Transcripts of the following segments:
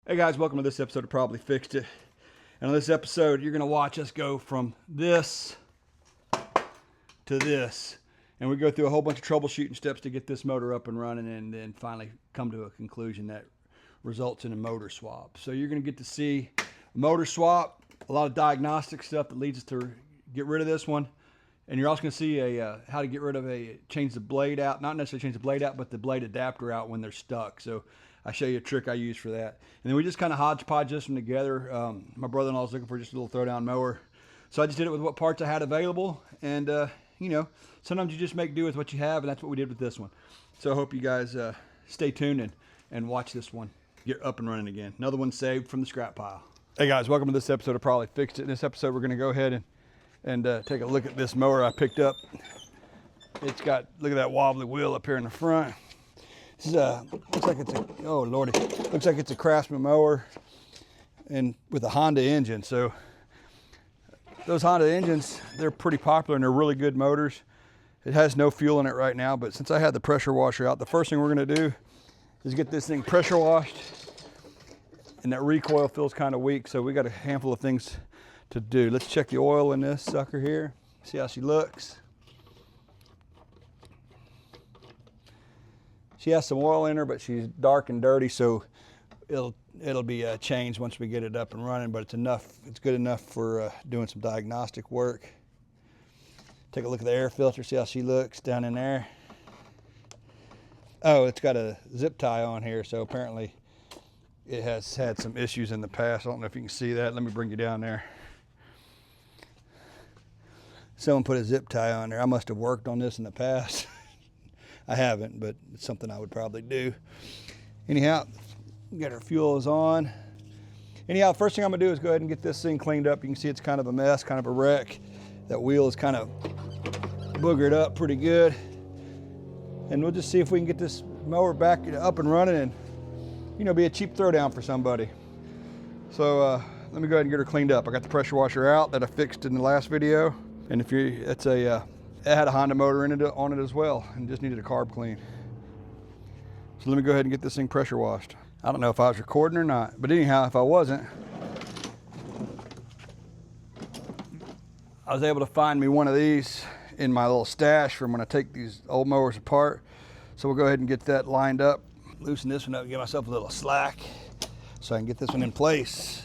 Hey guys, welcome to this episode of Probably Fixed It. And on this episode, you're gonna watch us go from this to this. And we go through a whole bunch of troubleshooting steps to get this motor up and running and then finally come to a conclusion that results in a motor swap. So you're gonna get to see a motor swap, a lot of diagnostic stuff that leads us to get rid of this one. And you're also gonna see how to get rid of change the blade out, not necessarily change the blade out, but the blade adapter out when they're stuck. So I show you a trick I use for that. And then we just kind of hodgepodge this one together. My brother-in-law was looking for just a little throwdown mower. So I just did it with what parts I had available. And, you know, sometimes you just make do with what you have, and that's what we did with this one. So I hope you guys stay tuned and watch this one get up and running again. Another one saved from the scrap pile. Hey guys, welcome to this episode of Probably Fixed It. In this episode, we're gonna go ahead and take a look at this mower I picked up. It's got, look at that wobbly wheel up here in the front. This is looks like it's a, oh lordy, looks like it's a Craftsman mower and with a Honda engine. So those Honda engines, they're pretty popular and they're really good motors. It has no fuel in it right now, but since I had the pressure washer out, the first thing we're gonna do is get this thing pressure washed, and that recoil feels kind of weak, so we got a handful of things to do. Let's check the oil in this sucker here, see how she looks. She has some oil in her, but she's dark and dirty, so it'll be changed once we get it up and running, but it's enough, it's good enough for doing some diagnostic work. Take a look at the air filter, see how she looks down in there. Oh, it's got a zip tie on here, so apparently it has had some issues in the past. I don't know if you can see that. Let me bring you down there. Someone put a zip tie on there. I must have worked on this in the past. I haven't, but it's something I would probably do. Anyhow, get our fuels on. Anyhow, first thing I'm gonna do is go ahead and get this thing cleaned up. You can see it's kind of a mess, kind of a wreck. That wheel is kind of boogered up pretty good. And we'll just see if we can get this mower back up and running and, you know, be a cheap throwdown for somebody. So let me go ahead and get her cleaned up. I got the pressure washer out that I fixed in the last video. And if you, it's a, it had a Honda motor in it on it as well and just needed a carb clean. So let me go ahead and get this thing pressure washed. I don't know if I was recording or not, but anyhow, if I wasn't, I was able to find me one of these in my little stash from when I take these old mowers apart. So we'll go ahead and get that lined up, loosen this one up, give myself a little slack so I can get this one in place.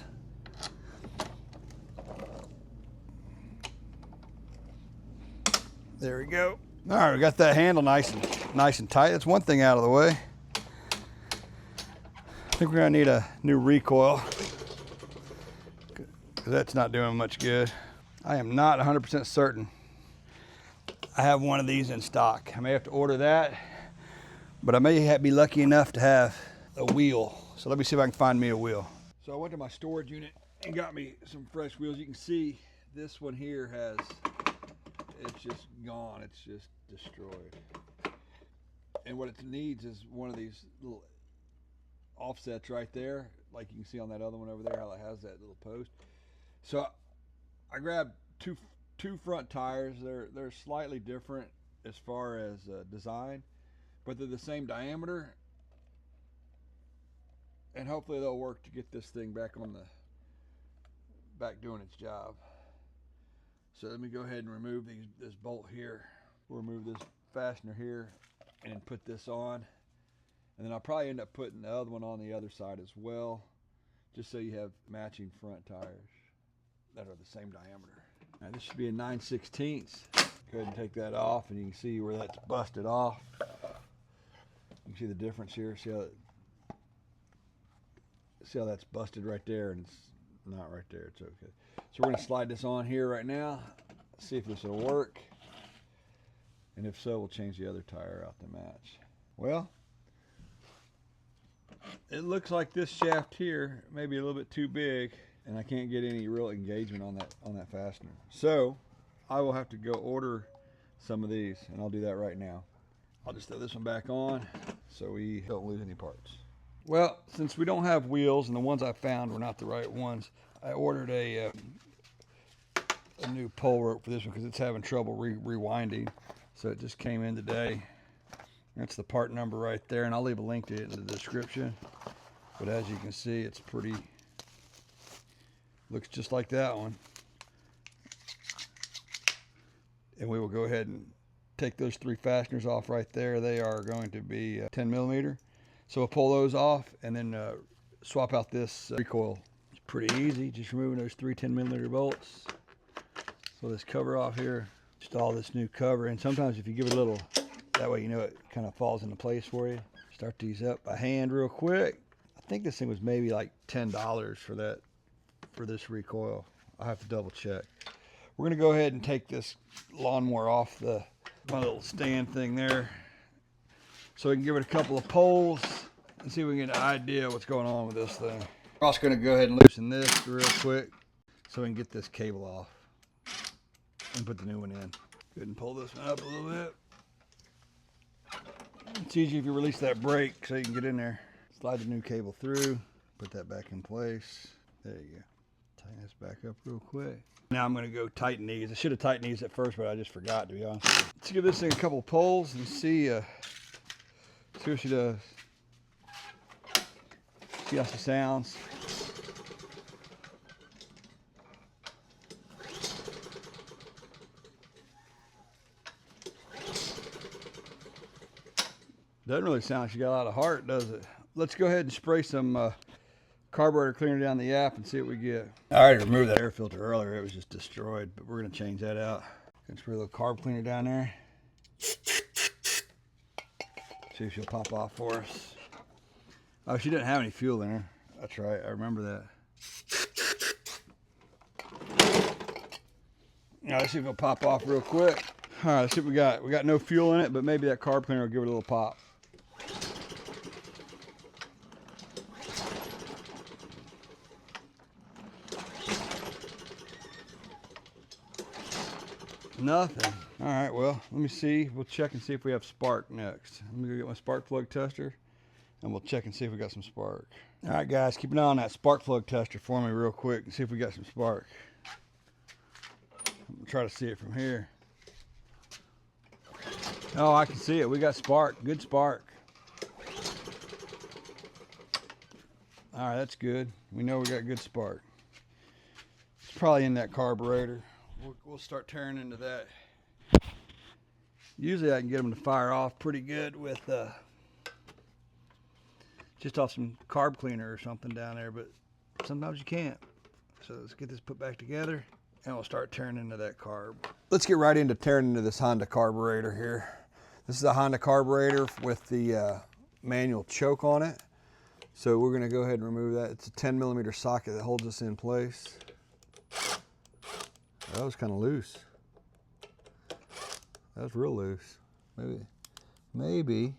There we go. All right, we got that handle nice and tight. That's one thing out of the way. I think we're gonna need a new recoil because that's not doing much good. I am not 100% certain I have one of these in stock. I may have to order that, but I may be lucky enough to have a wheel. So let me see if I can find me a wheel. So I went to my storage unit and got me some fresh wheels. You can see this one here it's just gone. It's just destroyed. And what it needs is one of these little offsets right there, like you can see on that other one over there, how it has that little post. So I grabbed two front tires. They're slightly different as far as design, but they're the same diameter, and hopefully they'll work to get this thing back doing its job. So let me go ahead and remove this bolt here. We'll remove this fastener here and put this on. And then I'll probably end up putting the other one on the other side as well, just so you have matching front tires that are the same diameter. Now this should be a 9/16. Go ahead and take that off and you can see where that's busted off. You can see the difference here. See how that's busted right there, and it's not right there. It's okay. So we're gonna slide this on here right now, see if this will work. And if so, we'll change the other tire out to match. Well, it looks like this shaft here may be a little bit too big, and I can't get any real engagement on that fastener. So I will have to go order some of these, and I'll do that right now. I'll just throw this one back on so we don't lose any parts. Well, since we don't have wheels and the ones I found were not the right ones, I ordered a new pull rope for this one because it's having trouble rewinding. So it just came in today. That's the part number right there, and I'll leave a link to it in the description. But as you can see, it's pretty, looks just like that one. And we will go ahead and take those 3 fasteners off right there. They are going to be 10 millimeter. So we'll pull those off and then swap out this recoil. It's pretty easy, just removing those 3 10 millimeter bolts. So this cover off here, install this new cover. And sometimes if you give it a little, that way you know it kind of falls into place for you. Start these up by hand real quick. I think this thing was maybe like $10 for that, for this recoil. I'll have to double check. We're gonna go ahead and take this lawnmower off my little stand thing there, so we can give it a couple of pulls and see if we can get an idea what's going on with this thing. We're also gonna go ahead and loosen this real quick so we can get this cable off and put the new one in. Go ahead and pull this one up a little bit. It's easy if you release that brake so you can get in there. Slide the new cable through, put that back in place. There you go. Tighten this back up real quick. Now I'm going to go tighten these. I should have tightened these at first, but I just forgot, to be honest with you. Let's give this thing a couple of pulls and see what she does. See how she sounds. Doesn't really sound like she got a lot of heart, does it? Let's go ahead and spray some carburetor cleaner down the app and see what we get. I already removed that air filter earlier. It was just destroyed, but we're going to change that out. Gonna spray a little carb cleaner down there. See if she'll pop off for us. Oh, she didn't have any fuel in her. That's right, I remember that. Now let's see if it'll pop off real quick. All right, let's see what we got. We got no fuel in it, but maybe that carb cleaner will give it a little pop. Nothing. All right, well, let me see. We'll check and see if we have spark next. Let me go get my spark plug tester, and we'll check and see if we got some spark. All right, guys, keep an eye on that spark plug tester for me real quick and see if we got some spark. I'm gonna try to see it from here. Oh, I can see it. We got spark. Good spark. All right, that's good. We know we got good spark. It's probably in that carburetor. We'll start tearing into that. Usually I can get them to fire off pretty good with just off some carb cleaner or something down there, but sometimes you can't. So let's get this put back together and we'll start tearing into that carb. Let's get right into tearing into this Honda carburetor here. This is a Honda carburetor with the manual choke on it. So we're gonna go ahead and remove that. It's a 10 millimeter socket that holds this in place. That was kind of loose. That was real loose. Maybe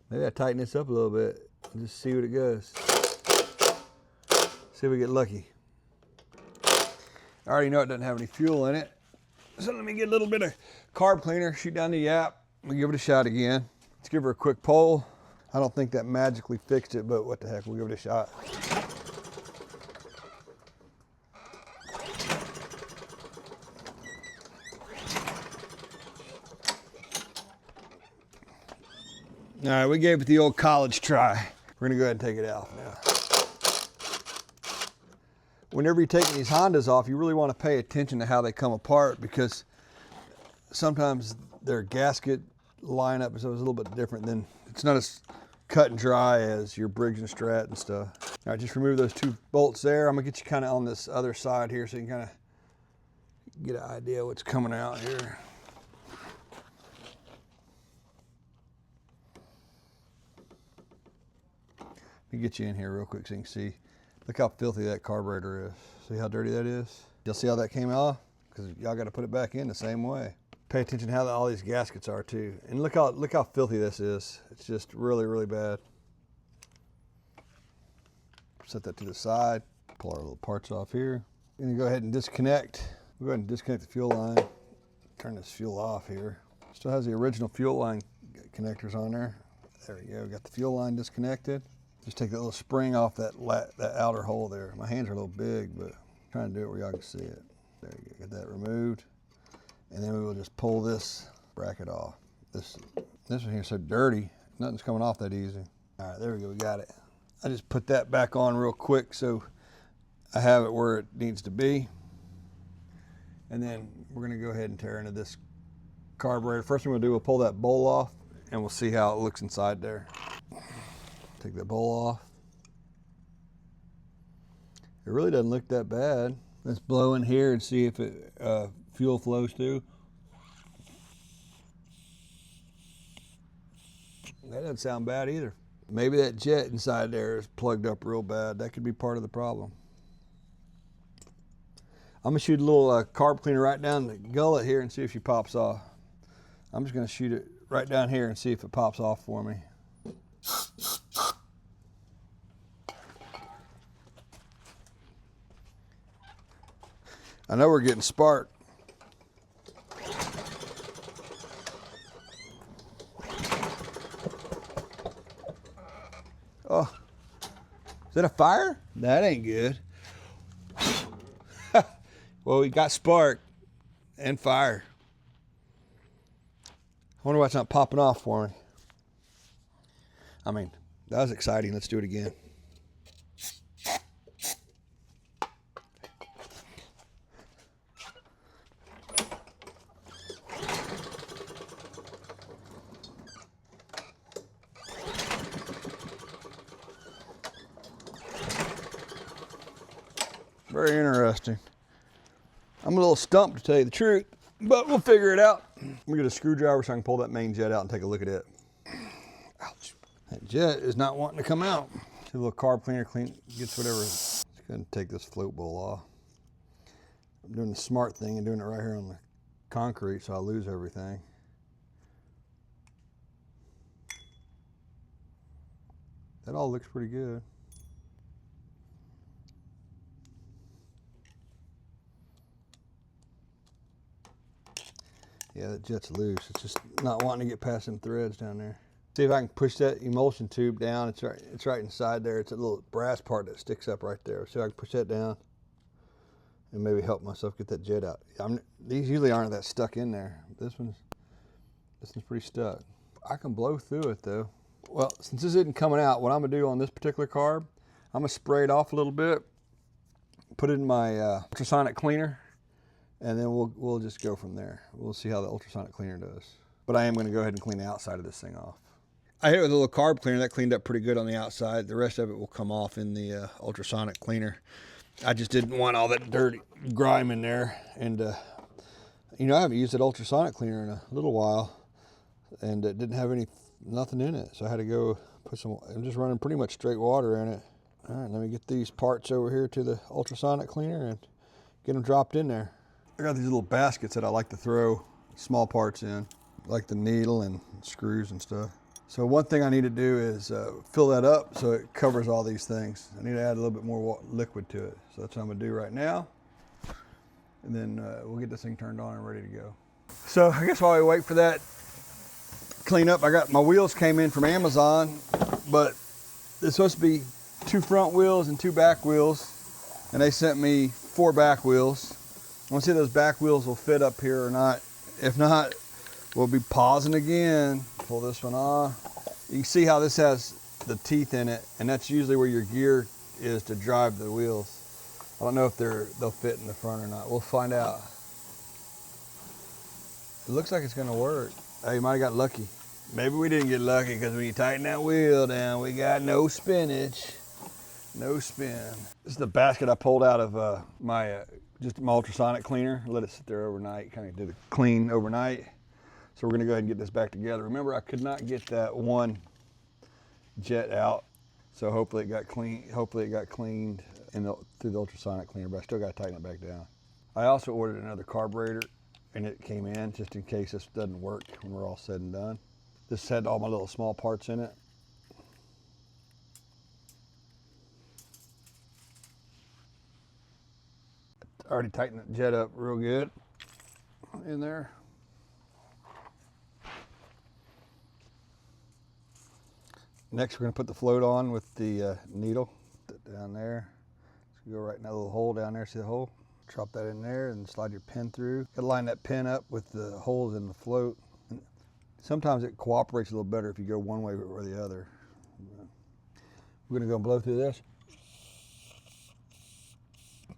I tighten this up a little bit and just see what it goes. See if we get lucky. I already know it doesn't have any fuel in it. So let me get a little bit of carb cleaner, shoot down the yap. We'll give it a shot again. Let's give her a quick pull. I don't think that magically fixed it, but what the heck, we'll give it a shot. All right, we gave it the old college try. We're gonna go ahead and take it out now. Whenever you're taking these Hondas off, you really want to pay attention to how they come apart, because sometimes their gasket lineup is always a little bit different than, it's not as cut and dry as your Briggs and Strat and stuff. All right, just remove those 2 bolts there. I'm gonna get you kind of on this other side here so you can kind of get an idea what's coming out here. Let me get you in here real quick so you can see. Look how filthy that carburetor is. See how dirty that is? You'll see how that came off? Because y'all got to put it back in the same way. Pay attention to how all these gaskets are too. And look how filthy this is. It's just really, really bad. Set that to the side. Pull our little parts off here. I'm gonna go ahead and disconnect. We'll go ahead and disconnect the fuel line. Turn this fuel off here. Still has the original fuel line connectors on there. There we go, we got the fuel line disconnected. Just take that little spring off that outer hole there. My hands are a little big, but I'm trying to do it where y'all can see it. There you go, get that removed. And then we will just pull this bracket off. This one here is so dirty, Nothing's coming off that easy. All right, there we go, we got it. I just put that back on real quick so I have it where it needs to be. And then we're gonna go ahead and tear into this carburetor. First thing we'll do, we'll pull that bowl off and we'll see how it looks inside there. Take that bowl off. It really doesn't look that bad. Let's blow in here and see if it fuel flows through. That doesn't sound bad either. Maybe that jet inside there is plugged up real bad. That could be part of the problem. I'm gonna shoot a little carb cleaner right down the gullet here and see if she pops off. I'm just gonna shoot it right down here and see if it pops off for me. I know we're getting spark. Oh, is that a fire? That ain't good. Well, we got spark and fire. I wonder why it's not popping off for me. I mean, that was exciting. Let's do it again. Very interesting. I'm a little stumped to tell you the truth, but we'll figure it out. Let me get a screwdriver so I can pull that main jet out and take a look at it. Ouch. That jet is not wanting to come out. See, a little carb cleaner gets whatever. Let's go ahead and take this float bowl off. I'm doing the smart thing and doing it right here on the concrete so I lose everything. That all looks pretty good. Yeah, that jet's loose. It's just not wanting to get past them threads down there. See if I can push that emulsion tube down. It's right inside there. It's a little brass part that sticks up right there. See if I can push that down and maybe help myself get that jet out. These usually aren't that stuck in there. This one's pretty stuck. I can blow through it though. Well, since this isn't coming out, what I'm gonna do on this particular carb, I'm gonna spray it off a little bit, put it in my ultrasonic cleaner, and then we'll just go from there. We'll see how the ultrasonic cleaner does. But I am gonna go ahead and clean the outside of this thing off. I hit it with a little carb cleaner. That cleaned up pretty good on the outside. The rest of it will come off in the ultrasonic cleaner. I just didn't want all that dirty grime in there. And you know, I haven't used that ultrasonic cleaner in a little while, and it didn't have nothing in it. So I had to go put some, I'm just running pretty much straight water in it. All right, let me get these parts over here to the ultrasonic cleaner and get them dropped in there. I got these little baskets that I like to throw small parts in, like the needle and screws and stuff. So one thing I need to do is fill that up so it covers all these things. I need to add a little bit more liquid to it. So that's what I'm gonna do right now. And then we'll get this thing turned on and ready to go. So I guess while we wait for that clean up, I got my wheels came in from Amazon, but it's supposed to be 2 front wheels and 2 back wheels. And they sent me 4 back wheels. I want to see if those back wheels will fit up here or not. If not, we'll be pausing again. Pull this one off. You can see how this has the teeth in it, and that's usually where your gear is to drive the wheels. I don't know if they'll fit in the front or not. We'll find out. It looks like it's gonna work. Hey, you might have got lucky. Maybe we didn't get lucky because when you tighten that wheel down, we got no spinach, no spin. This is the basket I pulled out of my ultrasonic cleaner. Let it sit there overnight, kind of did a clean overnight. So we're gonna go ahead and get this back together. Remember, I could not get that one jet out, so hopefully it got clean. Hopefully it got cleaned through the ultrasonic cleaner, but I still got to tighten it back down. I also ordered another carburetor, and it came in just in case this doesn't work when we're all said and done. This had all my little small parts in it. I already tightened the jet up real good in there. Next, we're going to put the float on with the needle down there. So go right in that little hole down there. See the hole? Drop that in there and slide your pin through. Got to line that pin up with the holes in the float. Sometimes it cooperates a little better if you go one way or the other. We're gonna go and blow through this.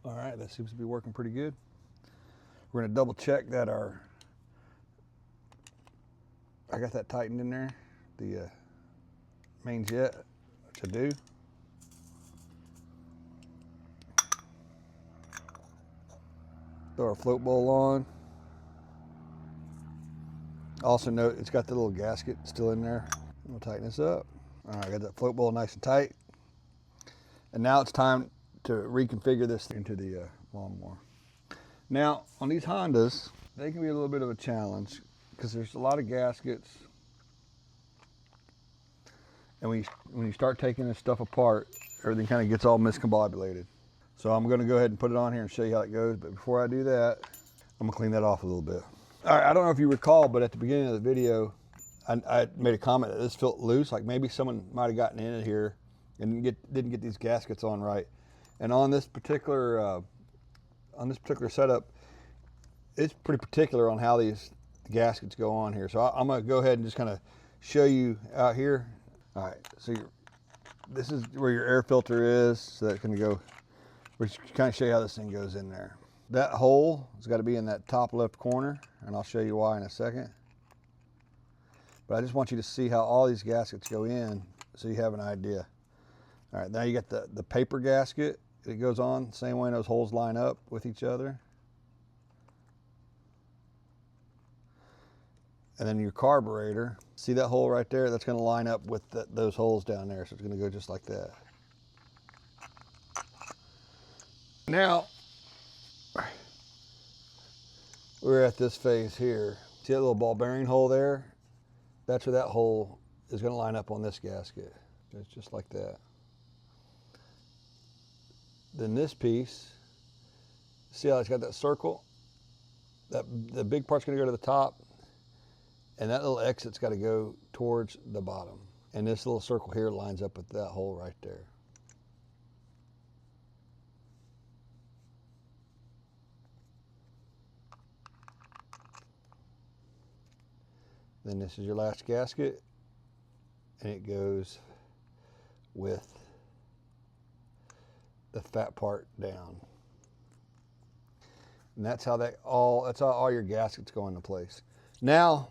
All right, that seems to be working pretty good. We're gonna double check that I got that tightened in there, the main jet, which I do. Throw our float bowl on. Also note it's got the little gasket still in there. We'll tighten this up. All right, I got that float bowl nice and tight. And now it's time to reconfigure this into the lawnmower. Now, on these Hondas, they can be a little bit of a challenge because there's a lot of gaskets. And when you start taking this stuff apart, everything kind of gets all miscombobulated. So I'm gonna go ahead and put it on here and show you how it goes. But before I do that, I'm gonna clean that off a little bit. All right, I don't know if you recall, but at the beginning of the video, I made a comment that this felt loose, like maybe someone might have gotten in it here and didn't get these gaskets on right. And on this particular setup, it's pretty particular on how these gaskets go on here. So I'm gonna go ahead and just kind of show you out here. All right, so this is where your air filter is, so that's gonna go, which kind of show you how this thing goes in there. That hole has got to be in that top left corner, and I'll show you why in a second. But I just want you to see how all these gaskets go in so you have an idea. All right, now you got the paper gasket. It goes on the same way those holes line up with each other. And then your carburetor, see that hole right there? That's gonna line up with those holes down there. So it's gonna go just like that. Now, we're at this phase here. See that little ball bearing hole there? That's where that hole is gonna line up on this gasket. It's just like that. Then this piece, see how it's got that circle? The big part's gonna go to the top, and that little exit's gotta go towards the bottom. And this little circle here lines up with that hole right there. Then this is your last gasket, and it goes with the fat part down. And that's how all your gaskets go into place. Now,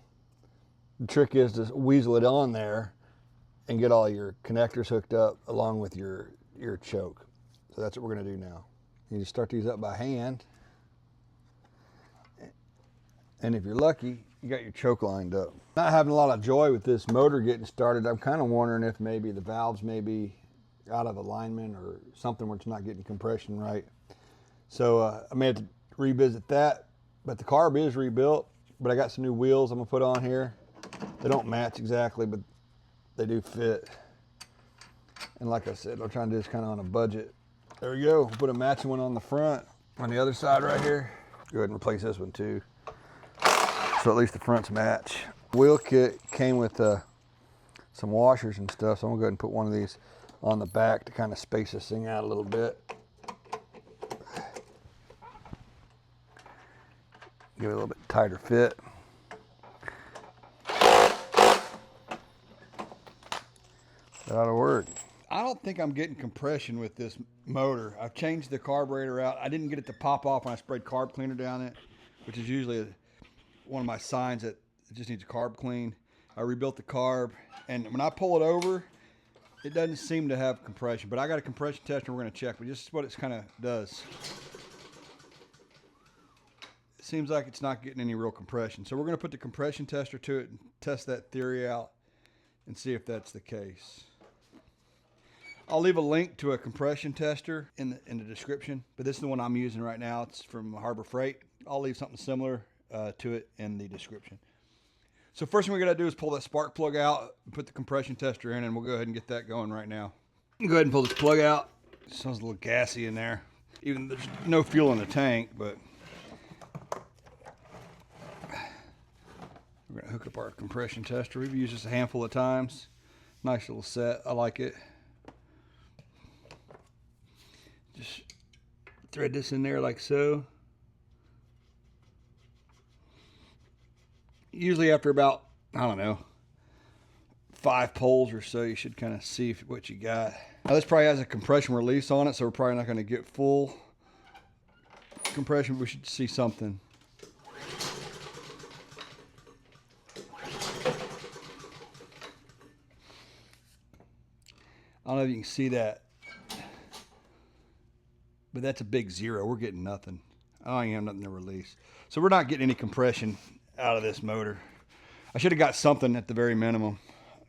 the trick is to weasel it on there and get all your connectors hooked up along with your choke. So that's what we're gonna do now. You just start these up by hand. And if you're lucky, you got your choke lined up. Not having a lot of joy with this motor getting started. I'm kind of wondering if maybe the valves may be out of alignment or something where it's not getting compression right. So I may have to revisit that, but the carb is rebuilt, but I got some new wheels I'm gonna put on here. They don't match exactly, but they do fit. And like I said, I'm trying to do this kind of on a budget. There we go, put a matching one on the front. On the other side right here, go ahead and replace this one too. So at least the fronts match. Wheel kit came with some washers and stuff, so I'm gonna go ahead and put one of these on the back to kind of space this thing out a little bit. Give it a little bit tighter fit. That ought to work. I don't think I'm getting compression with this motor. I've changed the carburetor out. I didn't get it to pop off when I sprayed carb cleaner down it, which is usually one of my signs that it just needs a carb clean. I rebuilt the carb, and when I pull it over, it doesn't seem to have compression, but I got a compression tester we're gonna check, but this is what it kind of does. It seems like it's not getting any real compression. So we're gonna put the compression tester to it and test that theory out and see if that's the case. I'll leave a link to a compression tester in the description, but this is the one I'm using right now. It's from Harbor Freight. I'll leave something similar to it in the description. So first thing we gotta do is pull that spark plug out, put the compression tester in, and we'll go ahead and get that going right now. Go ahead and pull this plug out. It sounds a little gassy in there. Even there's no fuel in the tank, but we're gonna hook up our compression tester. We've used this a handful of times. Nice little set, I like it. Just thread this in there like so. Usually after about I don't know, 5 poles or so. You should kind of see what you got. Now this probably has a compression release on it, so we're probably not going to get full compression, but we should see something. I don't know if you can see that, but that's a big 0. We're getting nothing. I don't even have nothing to release. So we're not getting any compression out of this motor. I should have got something at the very minimum.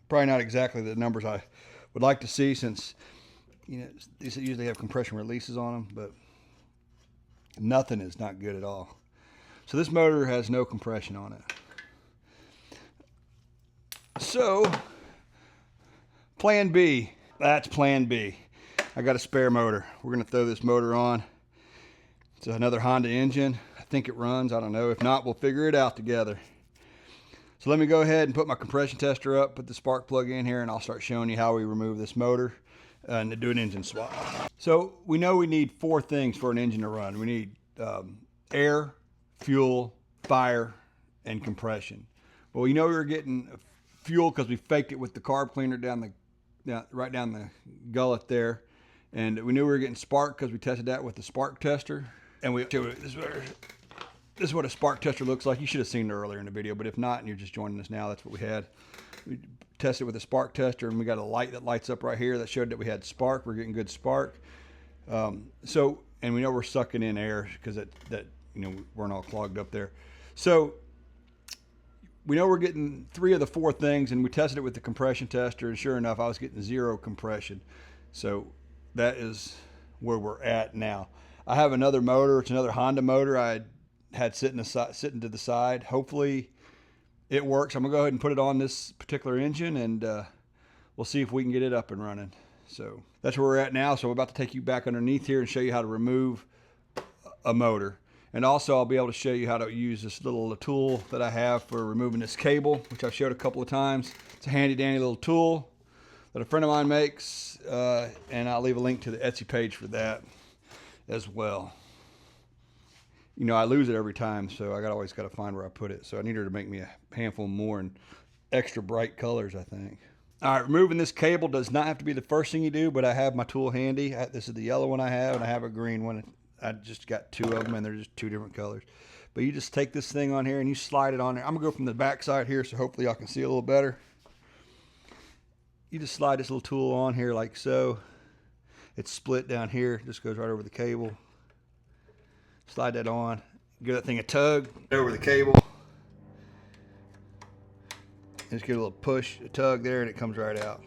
Probably not exactly the numbers I would like to see, since you know these usually have compression releases on them, but nothing is not good at all. So this motor has no compression on it. So plan B. That's plan B. I got a spare motor. We're going to throw this motor on. It's another Honda engine. I think it runs. I don't know. If not, we'll figure it out together. So let me go ahead and put my compression tester up, put the spark plug in here, and I'll start showing you how we remove this motor and do an engine swap. So we know we need 4 things for an engine to run. We need air, fuel, fire, and compression. Well, we know we were getting fuel because we faked it with the carb cleaner right down the gullet there. And we knew we were getting spark because we tested that with the spark tester. And this is what a spark tester looks like. You should have seen it earlier in the video, but if not, and you're just joining us now, that's what we had. We tested with a spark tester, and we got a light that lights up right here that showed that we had spark. We're getting good spark. And we know we're sucking in air because that you know, we weren't all clogged up there. So we know we're getting 3 of the 4 things, and we tested it with the compression tester, and sure enough, I was getting 0 compression. So that is where we're at now. I have another motor. It's another Honda motor I had sitting to the side. Hopefully it works. I'm gonna go ahead and put it on this particular engine, and we'll see if we can get it up and running. So that's where we're at now. So we're about to take you back underneath here and show you how to remove a motor. And also I'll be able to show you how to use this little tool that I have for removing this cable, which I've showed a couple of times. It's a handy dandy little tool that a friend of mine makes, and I'll leave a link to the Etsy page for that as well. You know, I lose it every time, so I always got to find where I put it. So I need her to make me a handful more in extra bright colors, I think. All right, removing this cable does not have to be the first thing you do, but I have my tool handy. This is the yellow one I have, and I have a green one. I just got 2 of them, and they're just 2 different colors. But you just take this thing on here and you slide it on there. I'm gonna go from the back side here, so hopefully y'all can see a little better. You just slide this little tool on here like so. It's split down here, it just goes right over the cable. Slide that on, give that thing a tug over the cable. Just get a little push, a tug there, and it comes right out.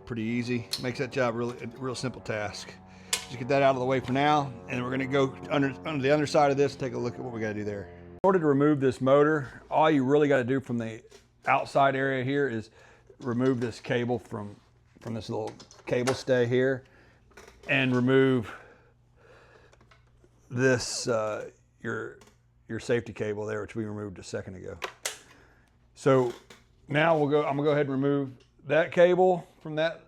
Pretty easy. Makes that job a real simple task. Just get that out of the way for now, and we're gonna go under the underside of this and take a look at what we gotta do there. In order to remove this motor, all you really gotta do from the outside area here is remove this cable from this little cable stay here, and remove this, your safety cable there, which we removed a second ago. So now I'm gonna go ahead and remove that cable from that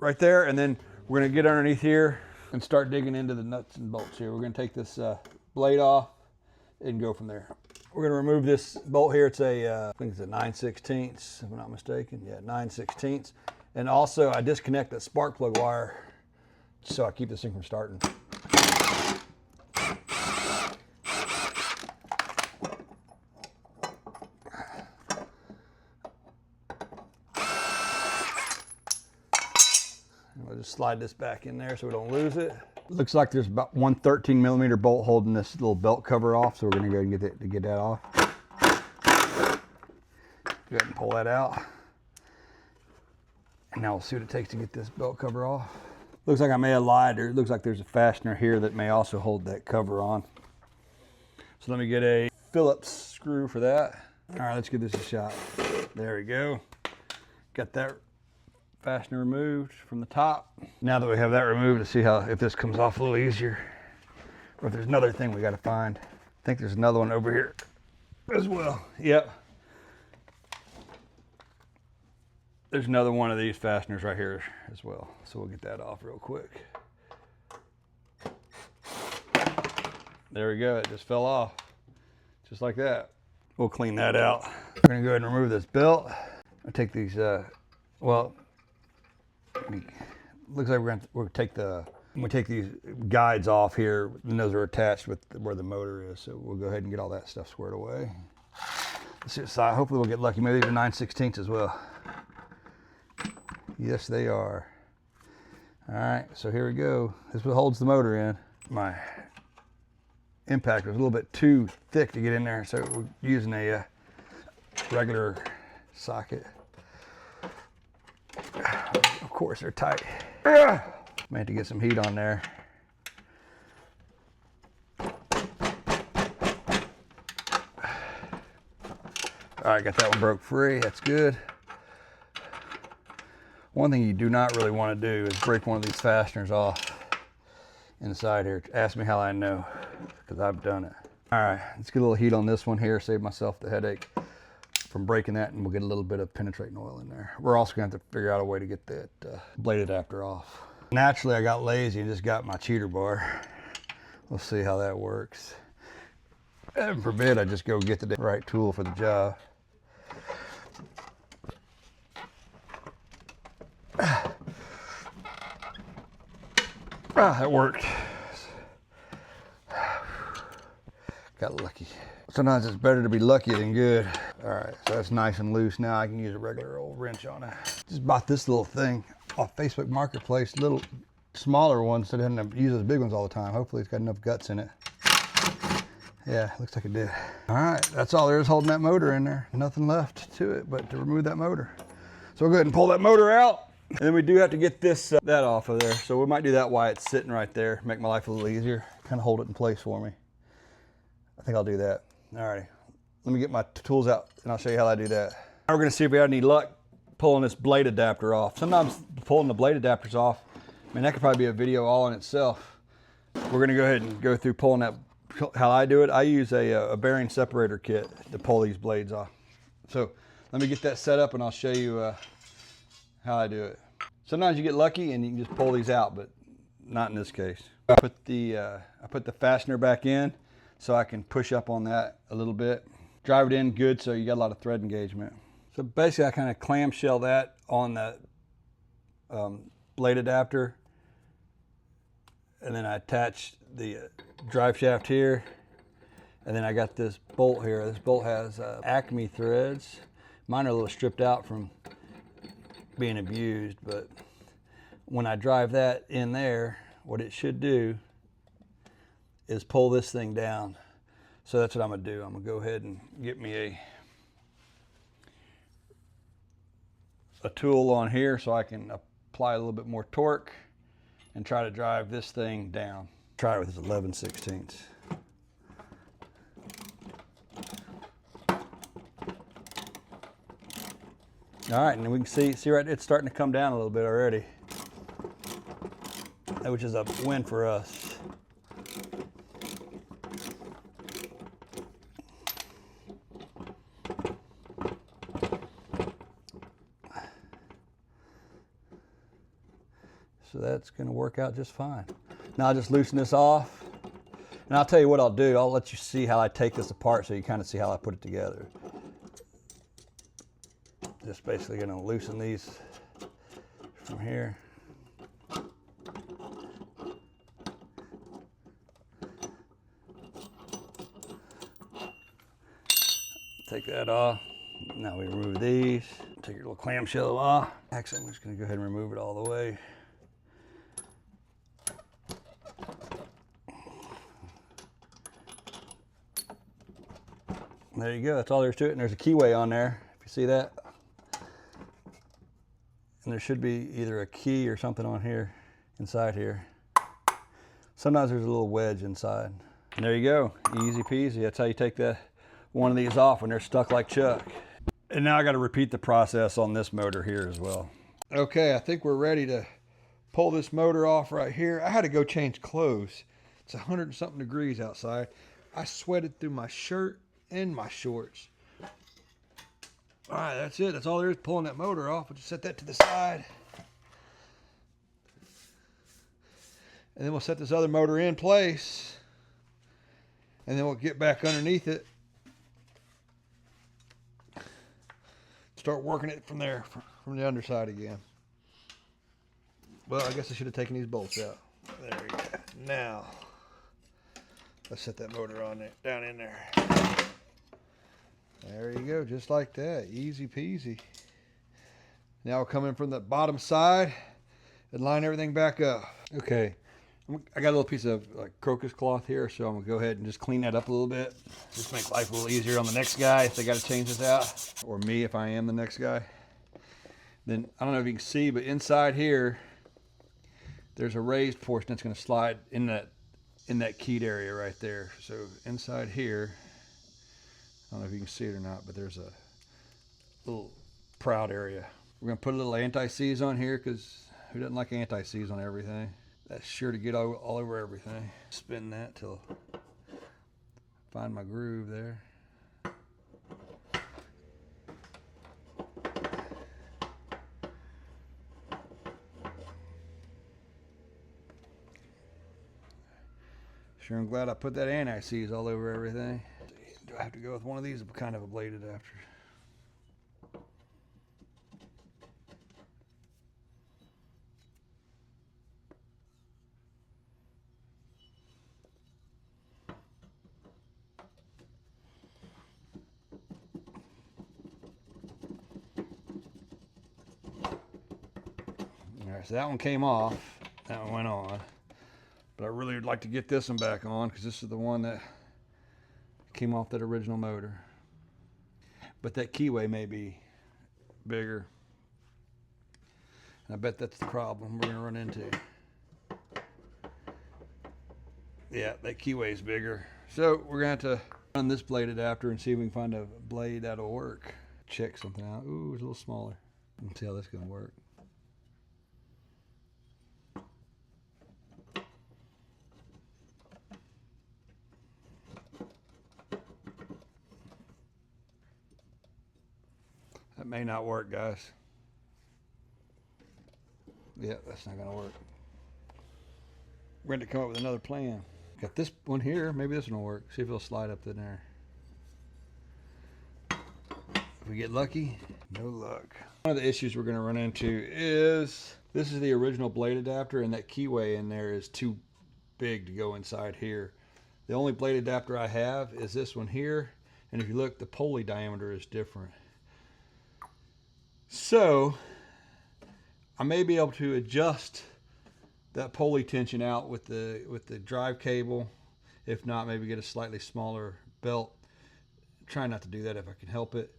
right there, and then we're gonna get underneath here and start digging into the nuts and bolts here. We're gonna take this blade off and go from there. We're gonna remove this bolt here. It's I think it's a 9/16, if I'm not mistaken. Yeah, 9/16. And also I disconnect that spark plug wire so I keep this thing from starting. We'll just slide this back in there so we don't lose it. Looks like there's about 1 13mm bolt holding this little belt cover off, so we're gonna go and get that off. Go ahead and pull that out. And now we'll see what it takes to get this belt cover off. Looks like I may have lied. It looks like there's a fastener here that may also hold that cover on. So let me get a Phillips screw for that. All right, let's give this a shot. There we go. Got that fastener removed from the top. Now that we have that removed, let's see if this comes off a little easier, or if there's another thing we got to find. I think there's another one over here as well. Yep. There's another one of these fasteners right here as well. So we'll get that off real quick. There we go. It just fell off, just like that. We'll clean that out. We're gonna go ahead and remove this belt. I'll take these, well, looks like we'll take these guides off here, and those are attached with where the motor is. So we'll go ahead and get all that stuff squared away. Let's see the side. Hopefully we'll get lucky. Maybe they're 9/16 as well. Yes, they are. All right, so here we go. This is what holds the motor in. My impact was a little bit too thick to get in there, so we're using a regular socket. Of course, they're tight. May have to get some heat on there. All right, got that one broke free. That's good. One thing you do not really want to do is break one of these fasteners off inside here. Ask me how I know, because I've done it. All right, let's get a little heat on this one here, save myself the headache from breaking that, and we'll get a little bit of penetrating oil in there. We're also going to have to figure out a way to get that blade adapter off. Naturally, I got lazy and just got my cheater bar. We'll see how that works. Heaven forbid I just go get the right tool for the job. That worked. Got lucky. Sometimes it's better to be lucky than good. All right, so that's nice and loose. Now I can use a regular old wrench on it. Just bought this little thing off Facebook Marketplace, little smaller ones, so I didn't have to use those big ones all the time. Hopefully it's got enough guts in it. Yeah, looks like it did. All right, that's all there is holding that motor in there. Nothing left to it but to remove that motor. So we'll go ahead and pull that motor out. And then we do have to get this, that off of there. So we might do that while it's sitting right there, make my life a little easier. Kind of hold it in place for me. I think I'll do that. All right, let me get my tools out and I'll show you how I do that. Now we're gonna see if we have any luck pulling this blade adapter off. Sometimes pulling the blade adapters off, I mean, that could probably be a video all in itself. We're gonna go ahead and go through pulling that, how I do it. I use a bearing separator kit to pull these blades off. So let me get that set up and I'll show you how I do it. Sometimes you get lucky and you can just pull these out, but not in this case. I put the fastener back in so I can push up on that a little bit. Drive it in good so you got a lot of thread engagement. So basically I kind of clamshell that on the blade adapter, and then I attach the drive shaft here, and then I got this bolt here. This bolt has Acme threads. Mine are a little stripped out from being abused, but when I drive that in there, what it should do is pull this thing down. So that's what I'm gonna do. I'm gonna go ahead and get me a tool on here so I can apply a little bit more torque and try to drive this thing down. Try it with this 11/16. All right, and we can see right, it's starting to come down a little bit already, which is a win for us. So that's going to work out just fine. Now I'll just loosen this off, and I'll tell you what I'll do. I'll let you see how I take this apart so you kind of see how I put it together. Just basically going to loosen these from here. Take that off. Now we remove these. Take your little clamshell off. Actually, I'm just going to go ahead and remove it all the way. There you go, that's all there is to it. And there's a keyway on there, if you see that. And there should be either a key or something on here, inside here. Sometimes there's a little wedge inside. And there you go, easy peasy. That's how you take one of these off when they're stuck like Chuck. And now I gotta repeat the process on this motor here as well. Okay, I think we're ready to pull this motor off right here. I had to go change clothes. It's 100 and something degrees outside. I sweated through my shirt and my shorts. All right, that's it. That's all there is, pulling that motor off. We'll just set that to the side. And then we'll set this other motor in place. And then we'll get back underneath it. start working it from there, from the underside again. Well, I guess I should have taken these bolts out. There we go. Now, let's set that motor on there, down in there. There you go, just like that, easy peasy. Now we'll come in from the bottom side and line everything back up. Okay, I got a little piece of like crocus cloth here, so I'm gonna go ahead and just clean that up a little bit. Just make life a little easier on the next guy if they got to change this out, or me if I am the next guy. Then I don't know if you can see, but inside here, there's a raised portion that's gonna slide in that keyed area right there. So inside here, I don't know if you can see it or not, but there's a little proud area. We're gonna put a little anti-seize on here because who doesn't like anti-seize on everything? That's sure to get all over everything. Spin that till I find my groove there. Sure, I'm glad I put that anti-seize all over everything. Do I have to go with one of these kind of a blade adapter? Alright, so that one came off, that one went on. But I really would like to get this one back on because this is the one that came off that original motor. But that keyway may be bigger. And I bet that's the problem we're gonna run into. Yeah, that keyway is bigger. So we're gonna have to run this blade adapter and see if we can find a blade that'll work. Check something out. Ooh, it's a little smaller. Let's see how this is gonna work. That may not work, guys. Yeah, that's not gonna work. We're going to come up with another plan. Got this one here, maybe this one will work. See if it'll slide up in there. If we get lucky, no luck. One of the issues we're gonna run into is, this is the original blade adapter and that keyway in there is too big to go inside here. The only blade adapter I have is this one here. And if you look, the pulley diameter is different. So I may be able to adjust that pulley tension out with the drive cable. If not, maybe get a slightly smaller belt. Try not to do that if I can help it.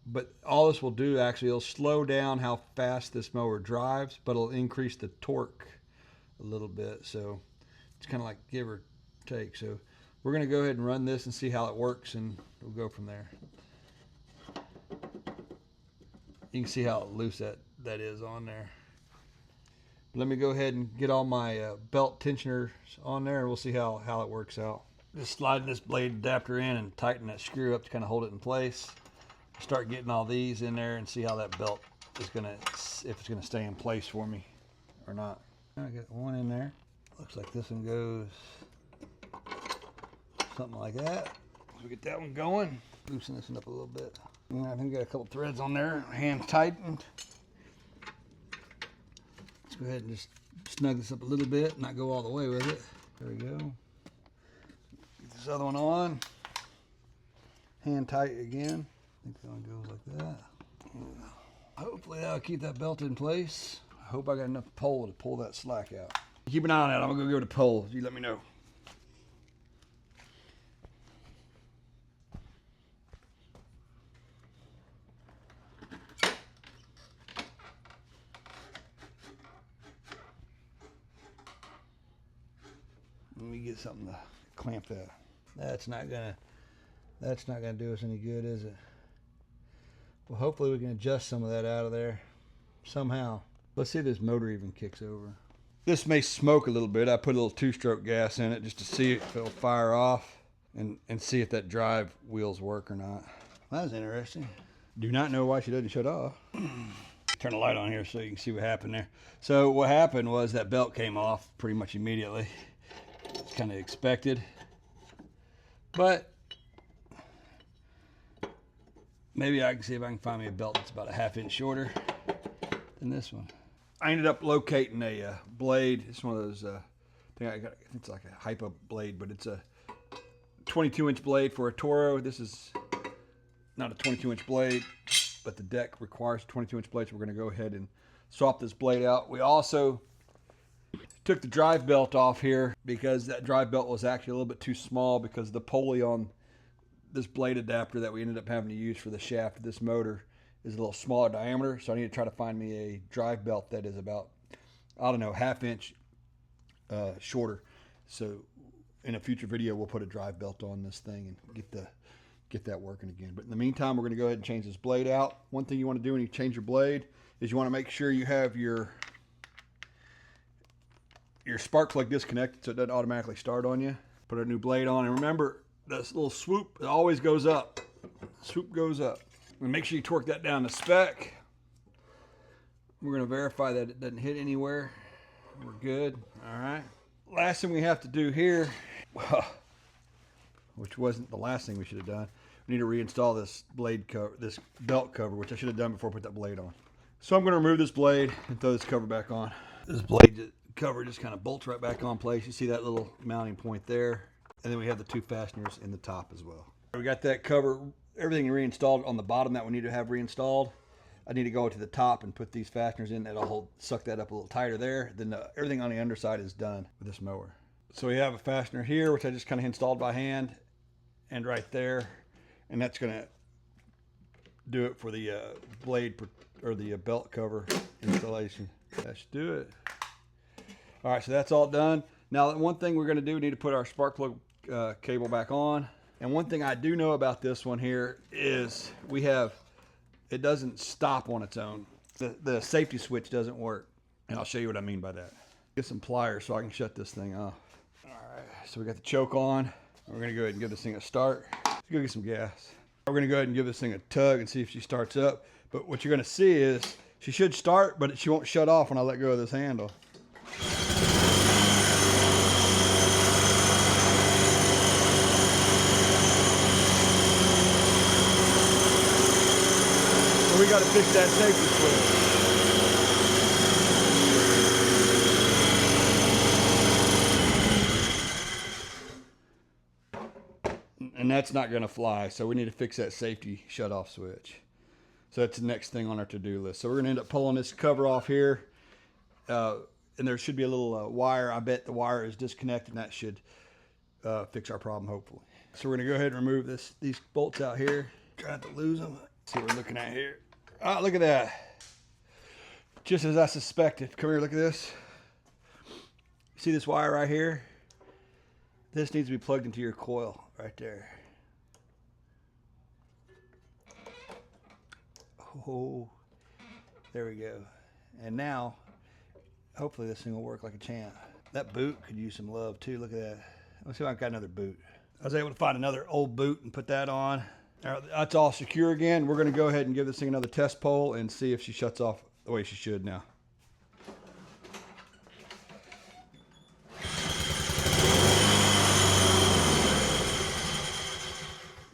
But all this will do, actually, it'll slow down how fast this mower drives, but it'll increase the torque a little bit. So it's kind of like give or take. So we're going to go ahead and run this and see how it works, and we'll go from there. You can see how loose that is on there. Let me go ahead and get all my belt tensioners on there, and we'll see how it works out. Just sliding this blade adapter in and tighten that screw up to kind of hold it in place. Start getting all these in there and see how that belt is gonna, if it's gonna stay in place for me or not. I got one in there. Looks like this one goes something like that. So we get that one going. Loosen this one up a little bit. Yeah, I think we got a couple threads on there. Hand tightened. Let's go ahead and just snug this up a little bit, not go all the way with it. There we go. Get this other one on. Hand tight again. I think that one goes like that. Hopefully that'll keep that belt in place. I hope I got enough pole to pull that slack out. Keep an eye on that. I'm gonna go to pole. You let me know. Let me get something to clamp that. That's not gonna do us any good, is it? Well, hopefully we can adjust some of that out of there somehow. Let's see if this motor even kicks over. This may smoke a little bit. I put a little 2-stroke gas in it just to see if it'll fire off and see if that drive wheels work or not. That was interesting. Do not know why she doesn't shut off. Turn the light on here so you can see what happened there. So what happened was that belt came off pretty much immediately. It's kind of expected. But Maybe I can see if I can find me a belt that's about a 1/2 inch shorter than this one. I ended up locating a blade. It's one of those, I think it's like a hypo blade, but it's a 22-inch blade for a Toro. This is not a 22-inch blade, but the deck requires a 22-inch blade, so we're going to go ahead and swap this blade out. We also took the drive belt off here because that drive belt was actually a little bit too small because the pulley on this blade adapter that we ended up having to use for the shaft of this motor is a little smaller diameter, so I need to try to find me a drive belt that is about, I don't know, 1/2 inch shorter. So in a future video, we'll put a drive belt on this thing and get that working again. But in the meantime, we're going to go ahead and change this blade out. One thing you want to do when you change your blade is you want to make sure you have your spark plug disconnected so it doesn't automatically start on you. Put a new blade on, and remember this little swoop, it always goes up. Swoop goes up. And make sure you torque that down to spec. We're going to verify that it doesn't hit anywhere. We're good. All right. Last thing we have to do here, which wasn't the last thing we should have done, we need to reinstall this blade cover, this belt cover, which I should have done before I put that blade on. So I'm going to remove this blade and throw this cover back on. This blade cover just kind of bolts right back on place. You see that little mounting point there, and then we have the 2 fasteners in the top as well. We got that cover, everything reinstalled on the bottom that we need to have reinstalled. I need to go to the top and put these fasteners in. That'll suck that up a little tighter there. Then everything on the underside is done with this mower. So we have a fastener here, which I just kind of installed by hand, and right there, and that's going to do it for the blade or the belt cover installation. That should do it. All right, so that's all done. Now, one thing we're going to do, we need to put our spark plug cable back on. And one thing I do know about this one here is it doesn't stop on its own. The safety switch doesn't work. And I'll show you what I mean by that. Get some pliers so I can shut this thing off. All right, so we got the choke on. We're going to go ahead and give this thing a start. Let's go get some gas. We're going to go ahead and give this thing a tug and see if she starts up. But what you're going to see is she should start, but she won't shut off when I let go of this handle. So we got to fix that safety switch. And that's not going to fly, so we need to fix that safety shut-off switch. So that's the next thing on our to-do list. So we're going to end up pulling this cover off here, and there should be a little wire. I bet the wire is disconnected, and that should fix our problem, hopefully. So we're going to go ahead and remove these bolts out here. Try not to lose them. Let's see what we're looking at here. Oh, look at that. Just as I suspected. Come here, look at this. See this wire right here? This needs to be plugged into your coil right there. Oh, there we go. And now, hopefully this thing will work like a champ. That boot could use some love too. Look at that. Let's see if I've got another boot. I was able to find another old boot and put that on. All right, that's all secure again. We're going to go ahead and give this thing another test pull and see if she shuts off the way she should now.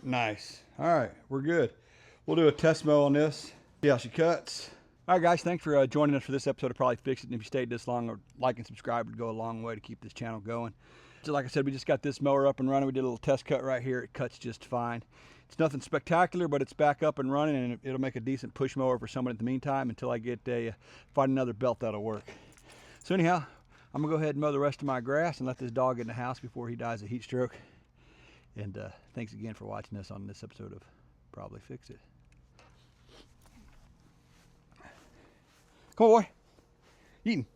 Nice. All right, we're good. We'll do a test mow on this, see how she cuts. All right, guys, thanks for joining us for this episode of Probably Fix It. And if you stayed this long, like and subscribe would go a long way to keep this channel going. So like I said, we just got this mower up and running. We did a little test cut right here. It cuts just fine. It's nothing spectacular, but it's back up and running, and it'll make a decent push mower for someone in the meantime until I get find another belt that'll work. So anyhow, I'm gonna go ahead and mow the rest of my grass and let this dog in the house before he dies of heat stroke. And thanks again for watching us on this episode of Probably Fix It. Come on, boy. Eating.